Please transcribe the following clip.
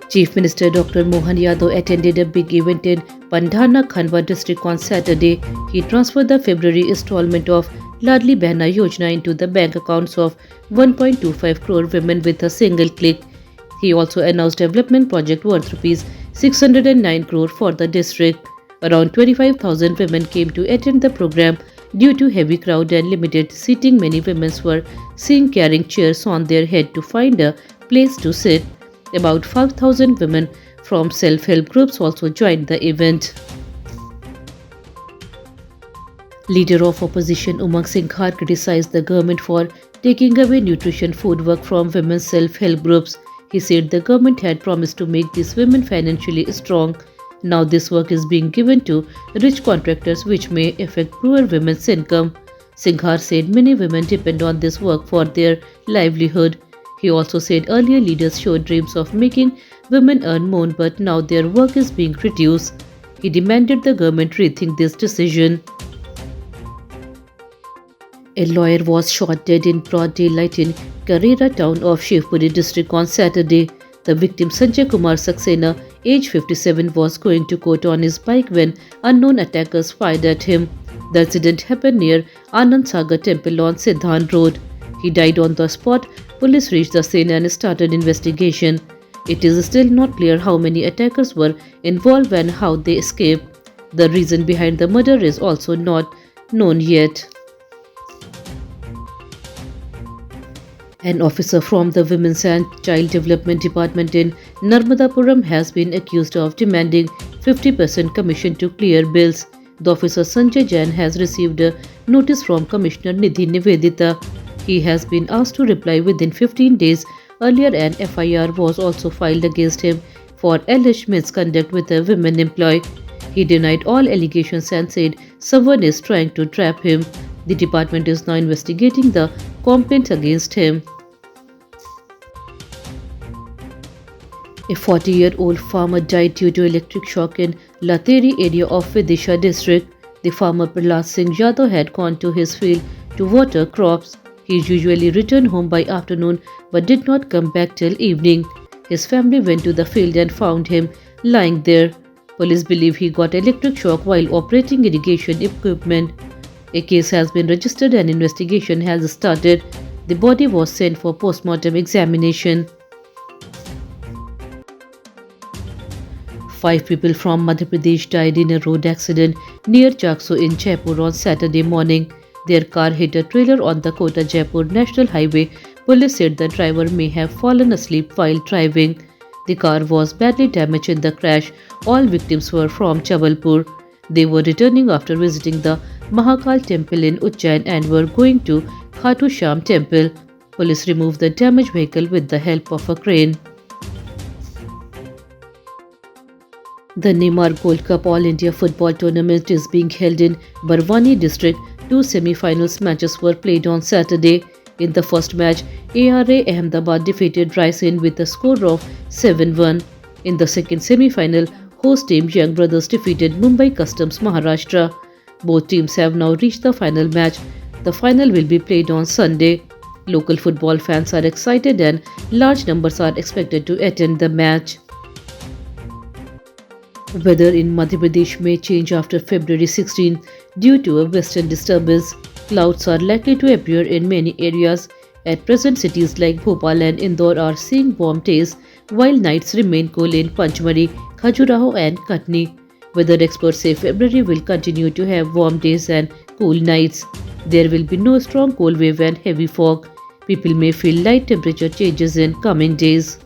Chief Minister Dr. Mohan Yadav attended a big event in Pandhana, Khandwa district on Saturday. He transferred the February installment of Ladli Behna Yojana into the bank accounts of 1.25 crore women with a single click. He also announced development project worth rupees 609 crore for the district. Around 25,000 women came to attend the program. Due to heavy crowd and limited seating, many women were seen carrying chairs on their head to find a place to sit. About 5,000 women from self-help groups also joined the event. Leader of opposition Umang Singhar criticized the government for taking away nutrition food work from women's self-help groups. He said the government had promised to make these women financially strong. Now this work is being given to rich contractors, which may affect poor women's income. Singhar said many women depend on this work for their livelihood. He also said earlier leaders showed dreams of making women earn more, but now their work is being reduced. He demanded the government rethink this decision. A lawyer was shot dead in broad daylight in Karera town of Shivpuri district on Saturday. The victim Sanjay Kumar Saxena, age 57, was going to court on his bike when unknown attackers fired at him. The incident happened near Anand Sagar Temple on Siddhan Road. He died on the spot. Police reached the scene and started investigation. It is still not clear how many attackers were involved and how they escaped. The reason behind the murder is also not known yet. An officer from the Women's and Child Development Department in Narmadapuram has been accused of demanding 50% commission to clear bills. The officer Sanjay Jain has received a notice from Commissioner Nidhi Nivedita. He has been asked to reply within 15 days. Earlier, an FIR was also filed against him for alleged misconduct with a women employee. He denied all allegations and said someone is trying to trap him. The department is now investigating the complaint against him. A 40-year-old farmer died due to electric shock in Lateri area of Vidisha district. The farmer Prahlad Singh Yadav had gone to his field to water crops. He usually returned home by afternoon but did not come back till evening. His family went to the field and found him lying there. Police believe he got electric shock while operating irrigation equipment. A case has been registered and investigation has started. The body was sent for post-mortem examination. 5 people from Madhya Pradesh died in a road accident near Chakso in Jaipur on Saturday morning. Their car hit a trailer on the Kota-Jaipur National Highway. Police said the driver may have fallen asleep while driving. The car was badly damaged in the crash. All victims were from Jabalpur. They were returning after visiting the Mahakal temple in Ujjain and were going to Khatu Sham temple. Police removed the damaged vehicle with the help of a crane. The Neymar Gold Cup All India Football Tournament is being held in Barwani district. 2 semi-finals matches were played on Saturday. In the first match, ARA Ahmedabad defeated Raisen with a score of 7-1. In the second semi-final, host team Young Brothers defeated Mumbai Customs Maharashtra. Both teams have now reached the final match. The final will be played on Sunday. Local football fans are excited and large numbers are expected to attend the match. Weather in Madhya Pradesh may change after February 16 due to a western disturbance. Clouds are likely to appear in many areas. At present, cities like Bhopal and Indore are seeing warm days, while nights remain cool in Panchmari, Khajuraho and Katni. Weather experts say February will continue to have warm days and cool nights. There will be no strong cold wave and heavy fog. People may feel light temperature changes in coming days.